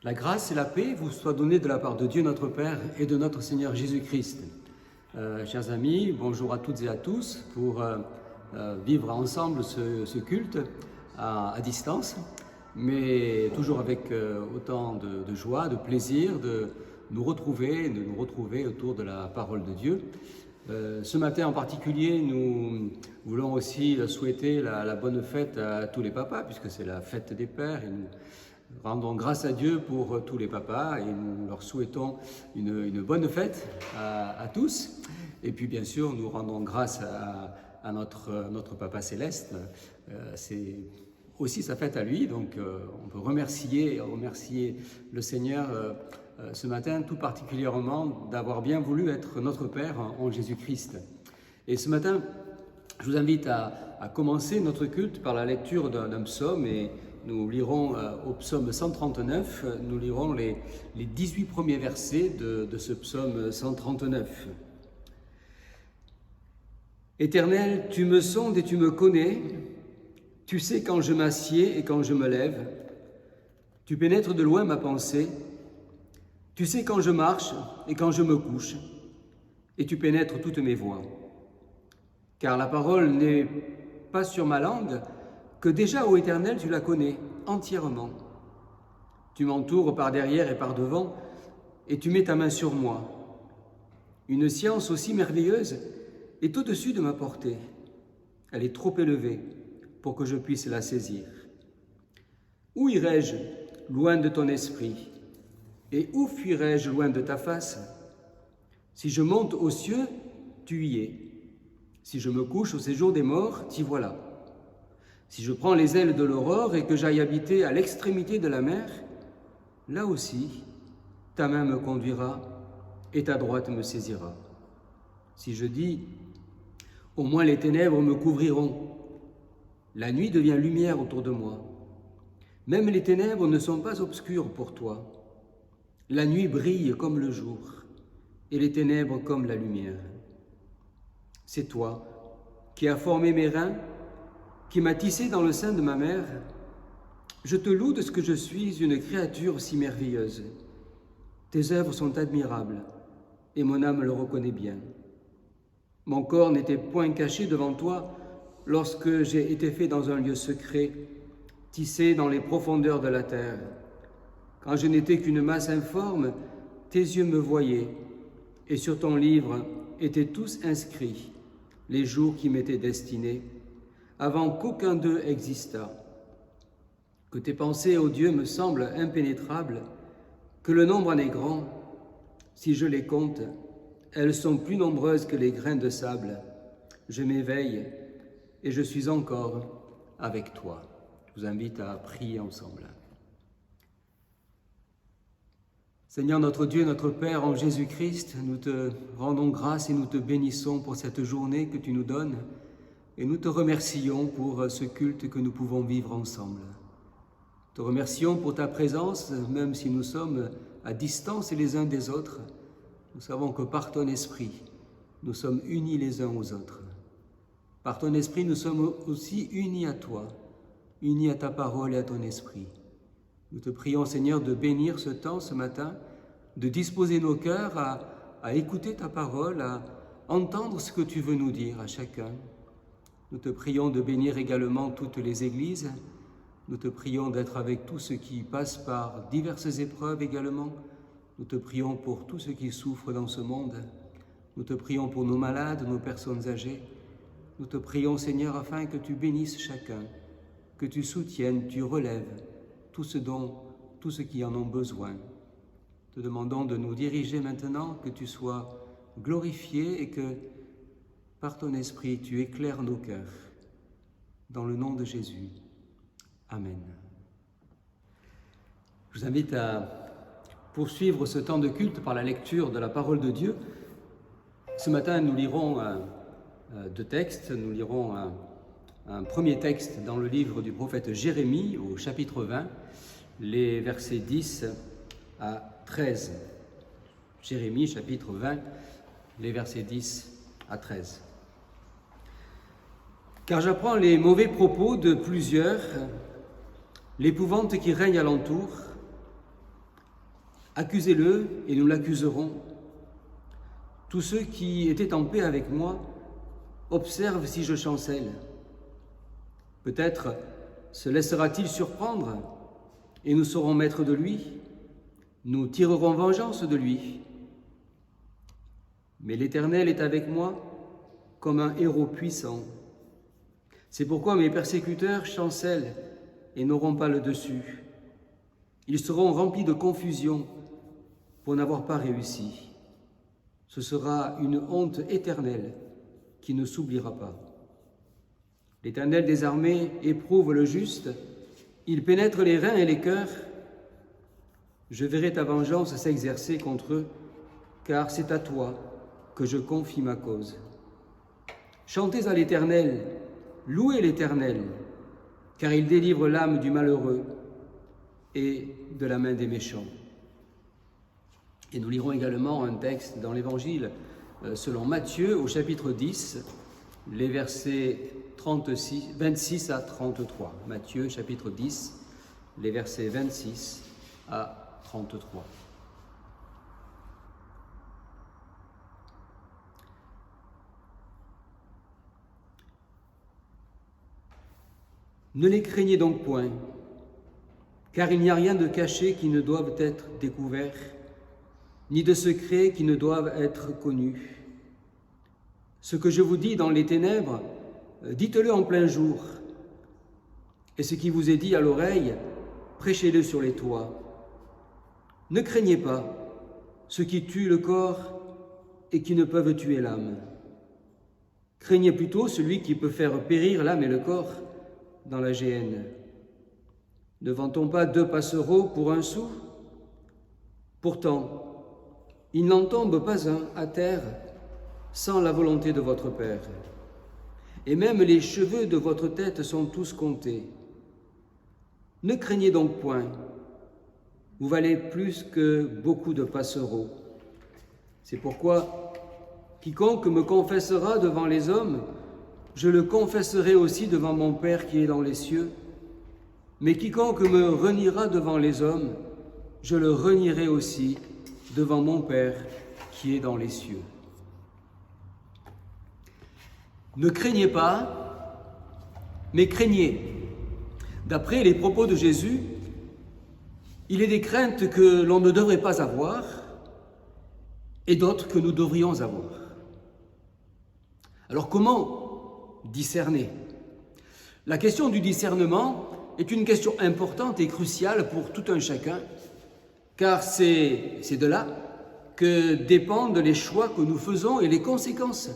La grâce et la paix vous soient données de la part de Dieu notre Père et de notre Seigneur Jésus-Christ. Chers amis, bonjour à toutes et à tous pour vivre ensemble ce culte à distance, mais toujours avec autant de joie, de plaisir de nous retrouver autour de la parole de Dieu. Ce matin en particulier, nous voulons aussi souhaiter la bonne fête à tous les papas, puisque c'est la fête des pères, et nous rendons grâce à Dieu pour tous les papas et nous leur souhaitons une bonne fête à tous. Et puis bien sûr, nous rendons grâce à notre Papa Céleste. C'est aussi sa fête à lui, donc on peut remercier le Seigneur ce matin tout particulièrement d'avoir bien voulu être notre Père en Jésus-Christ. Et ce matin, je vous invite à commencer notre culte par la lecture d'un psaume, et nous lirons au psaume 139, nous lirons les 18 premiers versets de ce psaume 139. Éternel, tu me sondes et tu me connais, tu sais quand je m'assieds et quand je me lève, tu pénètres de loin ma pensée, tu sais quand je marche et quand je me couche, et tu pénètres toutes mes voies. Car la parole n'est pas sur ma langue, que déjà, ô Éternel, tu la connais entièrement. Tu m'entoures par derrière et par devant, et tu mets ta main sur moi. Une science aussi merveilleuse est au-dessus de ma portée. Elle est trop élevée pour que je puisse la saisir. Où irai-je loin de ton esprit? Et où fuirai-je loin de ta face? Si je monte aux cieux, tu y es. Si je me couche au séjour des morts, t'y voilà. Si je prends les ailes de l'aurore et que j'aille habiter à l'extrémité de la mer, là aussi, ta main me conduira et ta droite me saisira. Si je dis, au moins les ténèbres me couvriront, la nuit devient lumière autour de moi. Même les ténèbres ne sont pas obscures pour toi. La nuit brille comme le jour et les ténèbres comme la lumière. C'est toi qui as formé mes reins, qui m'as tissé dans le sein de ma mère. Je te loue de ce que je suis une créature si merveilleuse. Tes œuvres sont admirables et mon âme le reconnaît bien. Mon corps n'était point caché devant toi lorsque j'ai été fait dans un lieu secret, tissé dans les profondeurs de la terre. Quand je n'étais qu'une masse informe, tes yeux me voyaient et sur ton livre étaient tous inscrits les jours qui m'étaient destinés, avant qu'aucun d'eux existât. Que tes pensées, ô Dieu, me semblent impénétrables, que le nombre en est grand. Si je les compte, elles sont plus nombreuses que les grains de sable. Je m'éveille et je suis encore avec toi. Je vous invite à prier ensemble. Seigneur notre Dieu, notre Père, en Jésus-Christ, nous te rendons grâce et nous te bénissons pour cette journée que tu nous donnes, et nous te remercions pour ce culte que nous pouvons vivre ensemble. Te remercions pour ta présence, même si nous sommes à distance les uns des autres. Nous savons que par ton esprit, nous sommes unis les uns aux autres. Par ton esprit, nous sommes aussi unis à toi, unis à ta parole et à ton esprit. Nous te prions, Seigneur, de bénir ce temps, ce matin, de disposer nos cœurs à écouter ta parole, à entendre ce que tu veux nous dire à chacun. Nous te prions de bénir également toutes les églises. Nous te prions d'être avec tous ceux qui passent par diverses épreuves également. Nous te prions pour tous ceux qui souffrent dans ce monde. Nous te prions pour nos malades, nos personnes âgées. Nous te prions, Seigneur, afin que tu bénisses chacun, que tu soutiennes, tu relèves tous ceux qui en ont besoin. Te demandons de nous diriger maintenant, que tu sois glorifié et que, par ton esprit, tu éclaires nos cœurs. Dans le nom de Jésus. Amen. Je vous invite à poursuivre ce temps de culte par la lecture de la parole de Dieu. Ce matin, nous lirons deux textes. Nous lirons un premier texte dans le livre du prophète Jérémie, au chapitre 20, les versets 10 à 13. Jérémie, chapitre 20, les versets 10 à 13. Car j'apprends les mauvais propos de plusieurs, l'épouvante qui règne alentour. Accusez-le et nous l'accuserons. Tous ceux qui étaient en paix avec moi observent si je chancelle. Peut-être se laissera-t-il surprendre et nous serons maîtres de lui. Nous tirerons vengeance de lui. Mais l'Éternel est avec moi comme un héros puissant. C'est pourquoi mes persécuteurs chancellent et n'auront pas le dessus. Ils seront remplis de confusion pour n'avoir pas réussi. Ce sera une honte éternelle qui ne s'oubliera pas. L'Éternel des armées éprouve le juste, il pénètre les reins et les cœurs. Je verrai ta vengeance s'exercer contre eux, car c'est à toi que je confie ma cause. Chantez à l'Éternel, louez l'Éternel, car il délivre l'âme du malheureux et de la main des méchants. Et nous lirons également un texte dans l'Évangile selon Matthieu au chapitre 10, les versets 26 à 33. Matthieu chapitre 10, les versets 26 à 33. Ne les craignez donc point, car il n'y a rien de caché qui ne doive être découvert, ni de secret qui ne doive être connu. Ce que je vous dis dans les ténèbres, dites-le en plein jour, et ce qui vous est dit à l'oreille, prêchez-le sur les toits. Ne craignez pas ceux qui tuent le corps et qui ne peuvent tuer l'âme. Craignez plutôt celui qui peut faire périr l'âme et le corps dans la géhenne. Ne vend-on pas 2 passereaux pour 1 sou? Pourtant, il n'en tombe pas un à terre sans la volonté de votre Père. Et même les cheveux de votre tête sont tous comptés. Ne craignez donc point, vous valez plus que beaucoup de passereaux. C'est pourquoi quiconque me confessera devant les hommes, je le confesserai aussi devant mon Père qui est dans les cieux. Mais quiconque me reniera devant les hommes, je le renierai aussi devant mon Père qui est dans les cieux. Ne craignez pas, mais craignez. D'après les propos de Jésus, il est des craintes que l'on ne devrait pas avoir et d'autres que nous devrions avoir. Alors comment discerner? La question du discernement est une question importante et cruciale pour tout un chacun, car c'est de là que dépendent les choix que nous faisons et les conséquences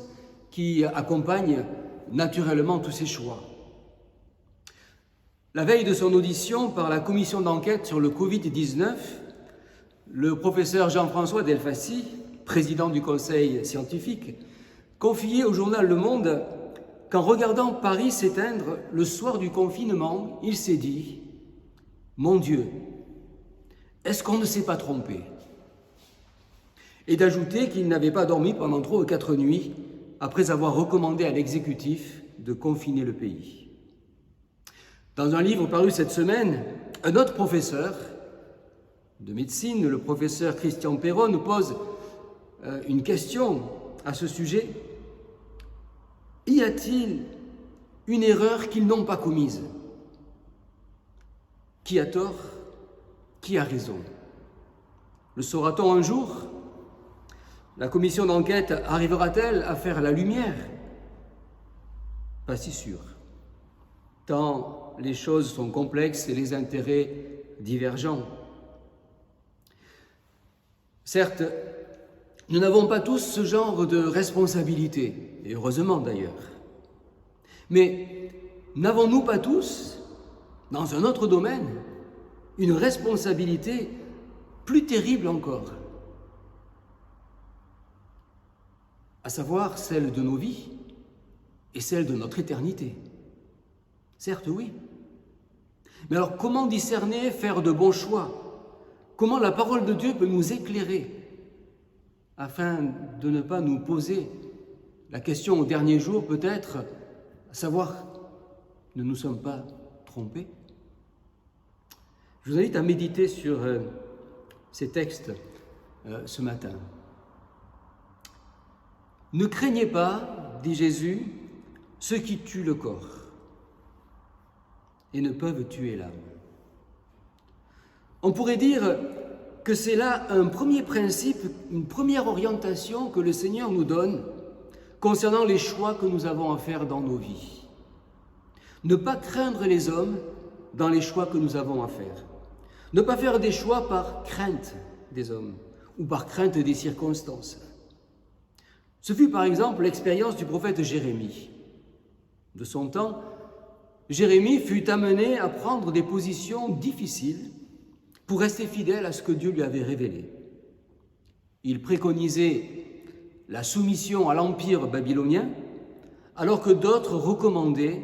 qui accompagnent naturellement tous ces choix. La veille de son audition par la commission d'enquête sur le Covid-19, le professeur Jean-François Delfacy, président du conseil scientifique, confiait au journal Le Monde qu'en regardant Paris s'éteindre le soir du confinement, il s'est dit « Mon Dieu, est-ce qu'on ne s'est pas trompé ?» Et d'ajouter qu'il n'avait pas dormi pendant 3 ou 4 nuits après avoir recommandé à l'exécutif de confiner le pays. Dans un livre paru cette semaine, un autre professeur de médecine, le professeur Christian Perron, nous pose une question à ce sujet. Y a-t-il une erreur qu'ils n'ont pas commise? Qui a tort? Qui a raison? Le saura-t-on un jour? La commission d'enquête arrivera-t-elle à faire la lumière? Pas si sûr, tant les choses sont complexes et les intérêts divergents. Certes, nous n'avons pas tous ce genre de responsabilité, et heureusement d'ailleurs. Mais n'avons-nous pas tous, dans un autre domaine, une responsabilité plus terrible encore, à savoir celle de nos vies et celle de notre éternité? Certes, oui. Mais alors, comment discerner, faire de bons choix? Comment la parole de Dieu peut nous éclairer afin de ne pas nous poser la question au dernier jour, peut-être, à savoir, ne nous sommes pas trompés? Je vous invite à méditer sur ces textes ce matin. Ne craignez pas, dit Jésus, ceux qui tuent le corps et ne peuvent tuer l'âme. On pourrait dire que c'est là un premier principe, une première orientation que le Seigneur nous donne concernant les choix que nous avons à faire dans nos vies. Ne pas craindre les hommes dans les choix que nous avons à faire. Ne pas faire des choix par crainte des hommes ou par crainte des circonstances. Ce fut par exemple l'expérience du prophète Jérémie. De son temps, Jérémie fut amené à prendre des positions difficiles pour rester fidèle à ce que Dieu lui avait révélé. Il préconisait la soumission à l'empire babylonien, alors que d'autres recommandaient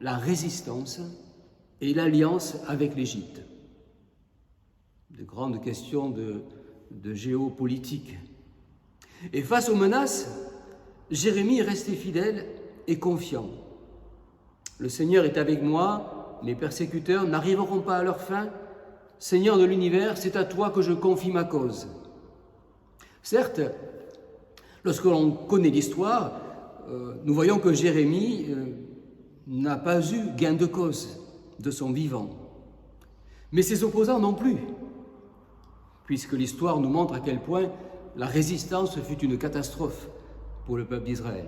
la résistance et l'alliance avec l'Égypte. De grandes questions de géopolitique. Et face aux menaces, Jérémie restait fidèle et confiant. Le Seigneur est avec moi, mes persécuteurs n'arriveront pas à leur fin. Seigneur de l'univers, c'est à toi que je confie ma cause. Certes, lorsque l'on connaît l'histoire, nous voyons que Jérémie n'a pas eu gain de cause de son vivant. Mais ses opposants non plus, puisque l'histoire nous montre à quel point la résistance fut une catastrophe pour le peuple d'Israël.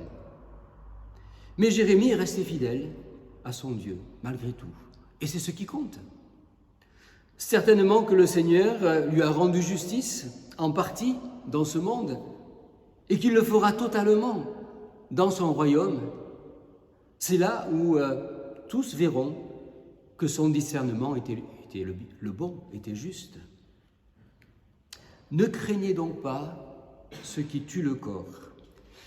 Mais Jérémie est resté fidèle à son Dieu, malgré tout. Et c'est ce qui compte. Certainement que le Seigneur lui a rendu justice, en partie, dans ce monde, et qu'il le fera totalement dans son royaume. C'est là où tous verront que son discernement était le bon, était juste. Ne craignez donc pas ceux qui tuent le corps.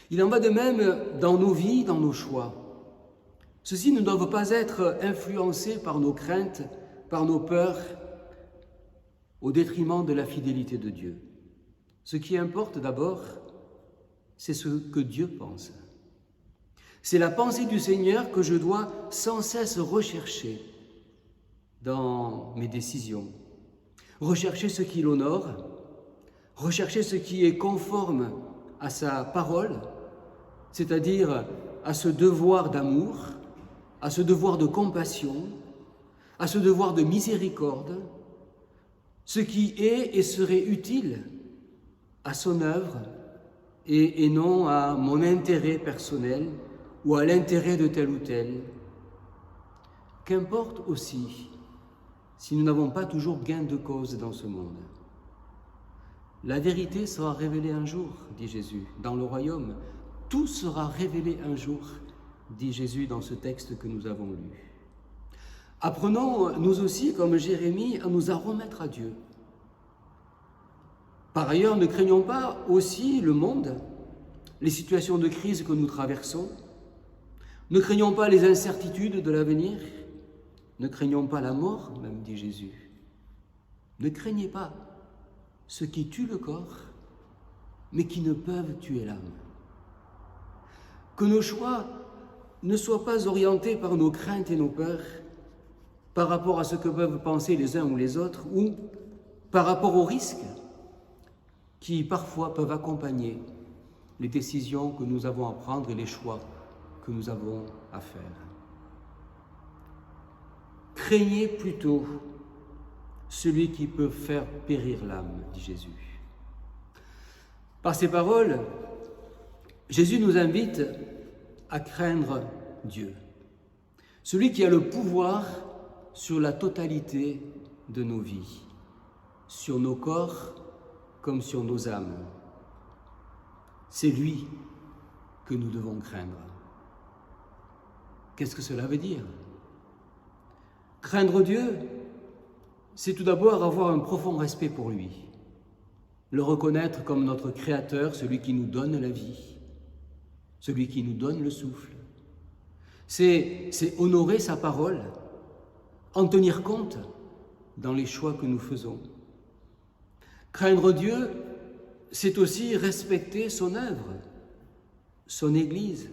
Il en va de même dans nos vies, dans nos choix. Ceux-ci ne doivent pas être influencés par nos craintes, par nos peurs, au détriment de la fidélité de Dieu. Ce qui importe d'abord, c'est ce que Dieu pense. C'est la pensée du Seigneur que je dois sans cesse rechercher dans mes décisions. Rechercher ce qui l'honore, rechercher ce qui est conforme à sa parole, c'est-à-dire à ce devoir d'amour, à ce devoir de compassion, à ce devoir de miséricorde, ce qui est et serait utile à son œuvre et non à mon intérêt personnel ou à l'intérêt de tel ou tel. Qu'importe aussi si nous n'avons pas toujours gain de cause dans ce monde. La vérité sera révélée un jour, dit Jésus, dans le royaume. Tout sera révélé un jour, dit Jésus dans ce texte que nous avons lu. Apprenons, nous aussi, comme Jérémie, à nous en remettre à Dieu. Par ailleurs, ne craignons pas aussi le monde, les situations de crise que nous traversons. Ne craignons pas les incertitudes de l'avenir. Ne craignons pas la mort, même dit Jésus. Ne craignez pas ceux qui tuent le corps, mais qui ne peuvent tuer l'âme. Que nos choix ne soient pas orientés par nos craintes et nos peurs, par rapport à ce que peuvent penser les uns ou les autres, ou par rapport aux risques qui parfois peuvent accompagner les décisions que nous avons à prendre et les choix que nous avons à faire. Craignez plutôt celui qui peut faire périr l'âme, dit Jésus. Par ces paroles, Jésus nous invite à craindre Dieu, celui qui a le pouvoir sur la totalité de nos vies, sur nos corps comme sur nos âmes. C'est lui que nous devons craindre. Qu'est-ce que cela veut dire ? Craindre Dieu, c'est tout d'abord avoir un profond respect pour lui, le reconnaître comme notre Créateur, celui qui nous donne la vie, celui qui nous donne le souffle. C'est honorer sa parole, en tenir compte dans les choix que nous faisons. Craindre Dieu, c'est aussi respecter son œuvre, son Église,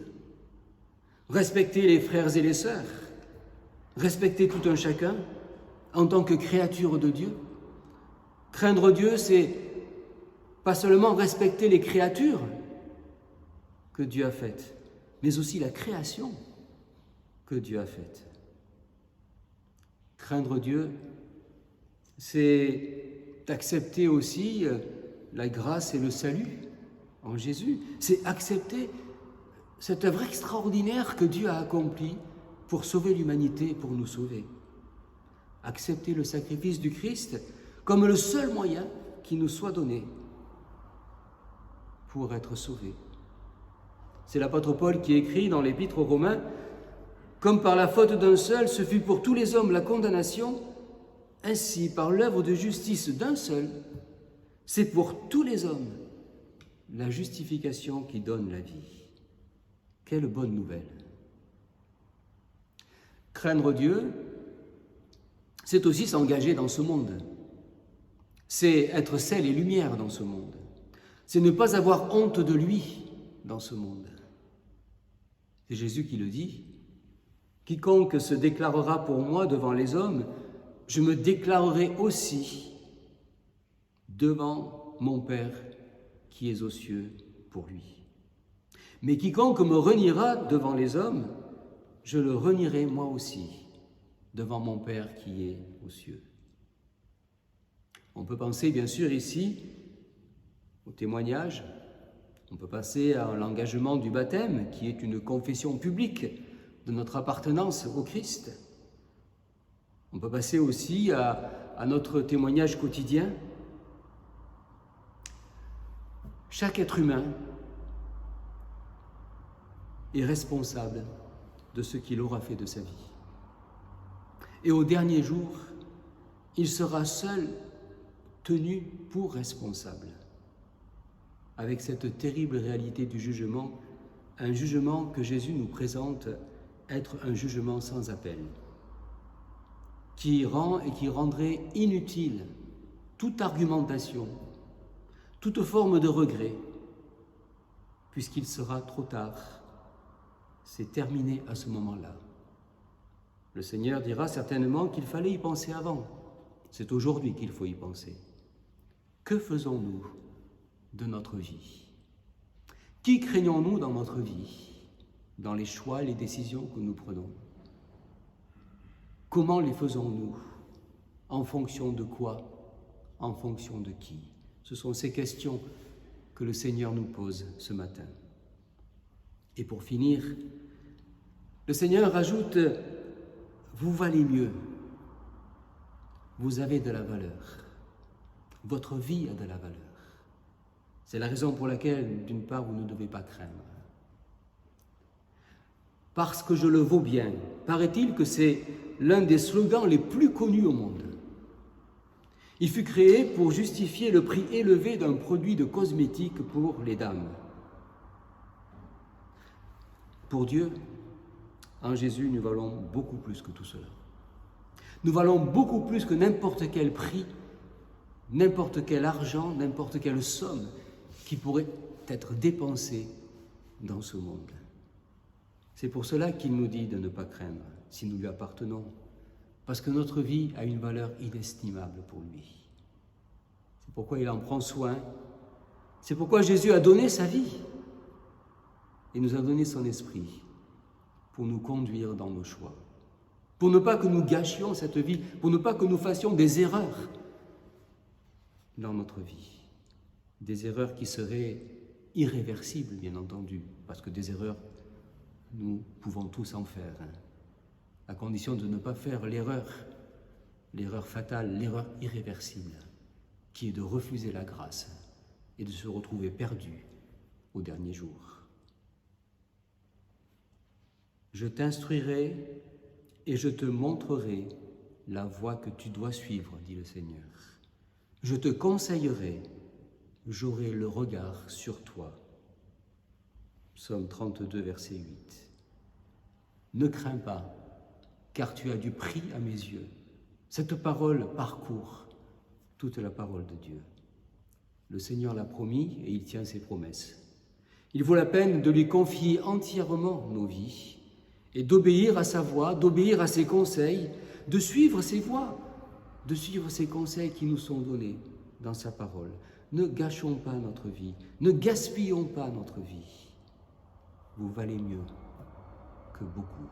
respecter les frères et les sœurs, respecter tout un chacun en tant que créature de Dieu, Craindre Dieu, c'est pas seulement respecter les créatures que Dieu a faites, mais aussi la création que Dieu a faite. Craindre Dieu, c'est accepter aussi la grâce et le salut en Jésus. C'est accepter cette œuvre extraordinaire que Dieu a accomplie pour sauver l'humanité, pour nous sauver. Accepter le sacrifice du Christ comme le seul moyen qui nous soit donné pour être sauvés. C'est l'apôtre Paul qui écrit dans l'Épître aux Romains « Comme par la faute d'un seul, ce fut pour tous les hommes la condamnation, ainsi par l'œuvre de justice d'un seul, c'est pour tous les hommes la justification qui donne la vie. » Quelle bonne nouvelle! Craindre Dieu, c'est aussi s'engager dans ce monde. C'est être sel et lumière dans ce monde. C'est ne pas avoir honte de lui dans ce monde. C'est Jésus qui le dit. « Quiconque se déclarera pour moi devant les hommes, je me déclarerai aussi devant mon Père qui est aux cieux pour lui. Mais quiconque me reniera devant les hommes, je le renierai moi aussi devant mon Père qui est aux cieux. » On peut penser bien sûr ici au témoignage, on peut passer à l'engagement du baptême qui est une confession publique de notre appartenance au Christ. On peut passer aussi à notre témoignage quotidien. Chaque être humain est responsable de ce qu'il aura fait de sa vie. Et au dernier jour, il sera seul tenu pour responsable. Avec cette terrible réalité du jugement, un jugement que Jésus nous présente être un jugement sans appel, qui rend et qui rendrait inutile toute argumentation, toute forme de regret, puisqu'il sera trop tard. C'est terminé à ce moment-là. Le Seigneur dira certainement qu'il fallait y penser avant. C'est aujourd'hui qu'il faut y penser. Que faisons-nous de notre vie? Qui craignons-nous dans notre vie, dans les choix et les décisions que nous prenons? Comment les faisons-nous? En fonction de quoi? En fonction de qui? Ce sont ces questions que le Seigneur nous pose ce matin. Et pour finir, le Seigneur ajoute « Vous valez mieux, vous avez de la valeur, votre vie a de la valeur. » C'est la raison pour laquelle, d'une part, vous ne devez pas craindre. Parce que je le vaux bien, paraît-il que c'est l'un des slogans les plus connus au monde. Il fut créé pour justifier le prix élevé d'un produit de cosmétique pour les dames. Pour Dieu, en Jésus, nous valons beaucoup plus que tout cela. Nous valons beaucoup plus que n'importe quel prix, n'importe quel argent, n'importe quelle somme qui pourrait être dépensée dans ce monde. C'est pour cela qu'il nous dit de ne pas craindre si nous lui appartenons, parce que notre vie a une valeur inestimable pour lui. C'est pourquoi il en prend soin. C'est pourquoi Jésus a donné sa vie et nous a donné son esprit pour nous conduire dans nos choix, pour ne pas que nous gâchions cette vie, pour ne pas que nous fassions des erreurs dans notre vie, des erreurs qui seraient irréversibles, bien entendu, parce que des erreurs, nous pouvons tous en faire, à condition de ne pas faire l'erreur fatale, l'erreur irréversible, qui est de refuser la grâce et de se retrouver perdu au dernier jour. Je t'instruirai et je te montrerai la voie que tu dois suivre, dit le Seigneur. Je te conseillerai, j'aurai le regard sur toi. Psaume 32, verset 8. Ne crains pas, car tu as du prix à mes yeux. Cette parole parcourt toute la parole de Dieu. Le Seigneur l'a promis et il tient ses promesses. Il vaut la peine de lui confier entièrement nos vies et d'obéir à sa voix, d'obéir à ses conseils, de suivre ses voies, de suivre ses conseils qui nous sont donnés dans sa parole. Ne gâchons pas notre vie, ne gaspillons pas notre vie. Vous valez mieux que beaucoup.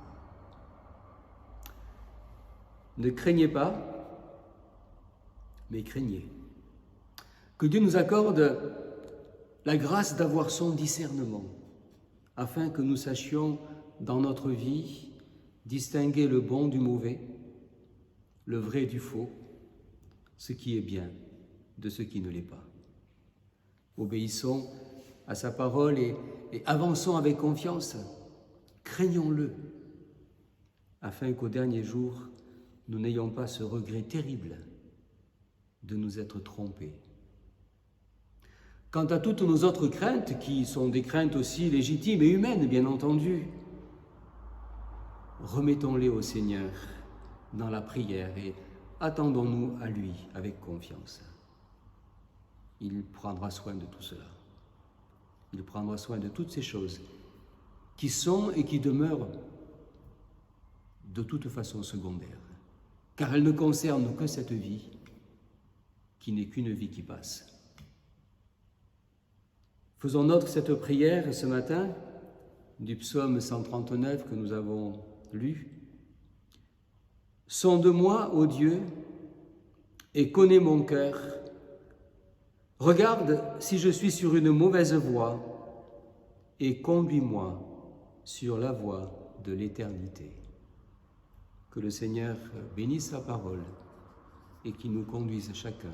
Ne craignez pas, mais craignez. Que Dieu nous accorde la grâce d'avoir son discernement, afin que nous sachions dans notre vie distinguer le bon du mauvais, le vrai du faux, ce qui est bien de ce qui ne l'est pas. Obéissons à sa parole et avançons avec confiance. Craignons-le, afin qu'au dernier jour, nous n'ayons pas ce regret terrible de nous être trompés. Quant à toutes nos autres craintes, qui sont des craintes aussi légitimes et humaines, bien entendu, remettons-les au Seigneur dans la prière et attendons-nous à lui avec confiance. Il prendra soin de tout cela. Il prendra soin de toutes ces choses qui sont et qui demeurent de toute façon secondaires, car elles ne concernent que cette vie qui n'est qu'une vie qui passe. Faisons nôtre cette prière ce matin du psaume 139 que nous avons lu. Sonde-moi, ô Dieu, et connais mon cœur. Regarde si je suis sur une mauvaise voie et conduis-moi sur la voie de l'éternité. Que le Seigneur bénisse sa parole et qu'il nous conduise chacun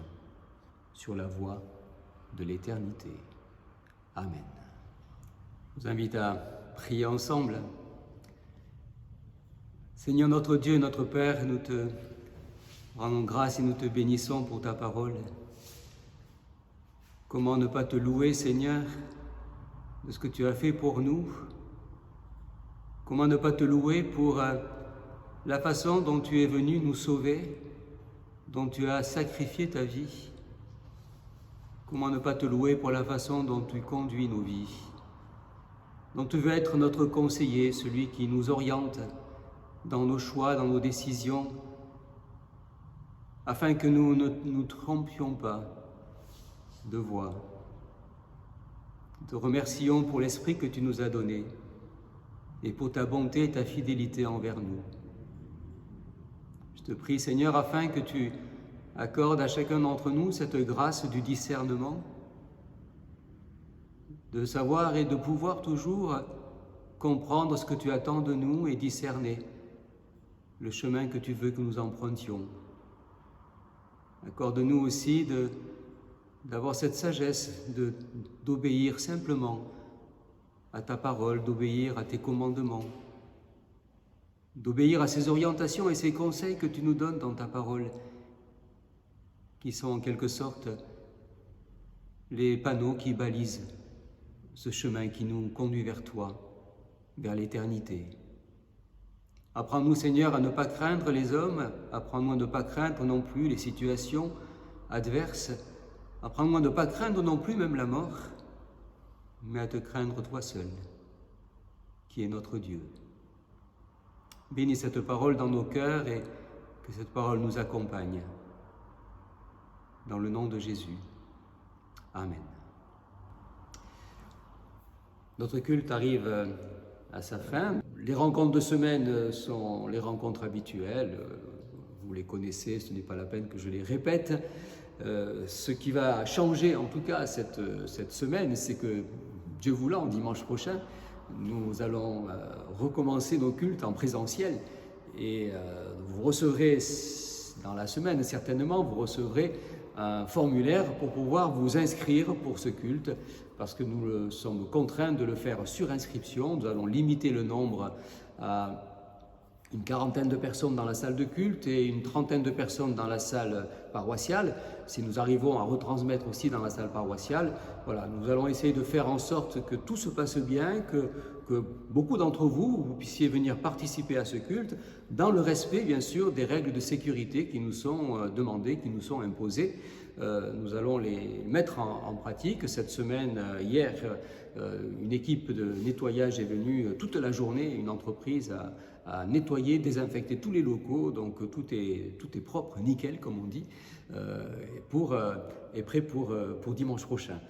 sur la voie de l'éternité. Amen. Je vous invite à prier ensemble. Seigneur notre Dieu, notre Père, nous te rendons grâce et nous te bénissons pour ta parole. Comment ne pas te louer, Seigneur, de ce que tu as fait pour nous? Comment ne pas te louer pour la façon dont tu es venu nous sauver, dont tu as sacrifié ta vie? Comment ne pas te louer pour la façon dont tu conduis nos vies, dont tu veux être notre conseiller, celui qui nous oriente dans nos choix, dans nos décisions, afin que nous ne nous trompions pas de voie. Nous te remercions pour l'esprit que tu nous as donné et pour ta bonté et ta fidélité envers nous. Je te prie, Seigneur, afin que tu accordes à chacun d'entre nous cette grâce du discernement, de savoir et de pouvoir toujours comprendre ce que tu attends de nous et discerner le chemin que tu veux que nous empruntions. Accorde-nous aussi d'avoir cette sagesse d'obéir simplement à ta parole, d'obéir à tes commandements, d'obéir à ces orientations et ces conseils que tu nous donnes dans ta parole, qui sont en quelque sorte les panneaux qui balisent ce chemin qui nous conduit vers toi, vers l'éternité. Apprends-nous, Seigneur, à ne pas craindre les hommes, apprends-nous à ne pas craindre non plus les situations adverses, apprends-nous à ne pas craindre non plus même la mort, mais à te craindre toi seul, qui est notre Dieu. Bénis cette parole dans nos cœurs et que cette parole nous accompagne. Dans le nom de Jésus. Amen. Notre culte arrive à sa fin. Les rencontres de semaine sont les rencontres habituelles. Vous les connaissez, ce n'est pas la peine que je les répète. Ce qui va changer en tout cas cette semaine, c'est que Dieu voulant, dimanche prochain, nous allons recommencer nos cultes en présentiel et vous recevrez dans la semaine certainement, vous recevrez un formulaire pour pouvoir vous inscrire pour ce culte parce que nous sommes contraints de le faire sur inscription. Nous allons limiter le nombre à une quarantaine de personnes dans la salle de culte et une trentaine de personnes dans la salle paroissiale. Si nous arrivons à retransmettre aussi dans la salle paroissiale, voilà, nous allons essayer de faire en sorte que tout se passe bien, que beaucoup d'entre vous puissiez venir participer à ce culte dans le respect, bien sûr, des règles de sécurité qui nous sont demandées, qui nous sont imposées. Nous allons les mettre en pratique. Cette semaine, hier, une équipe de nettoyage est venue toute la journée, une entreprise à nettoyer, désinfecter tous les locaux, donc tout est propre, nickel comme on dit, et prêt pour dimanche prochain.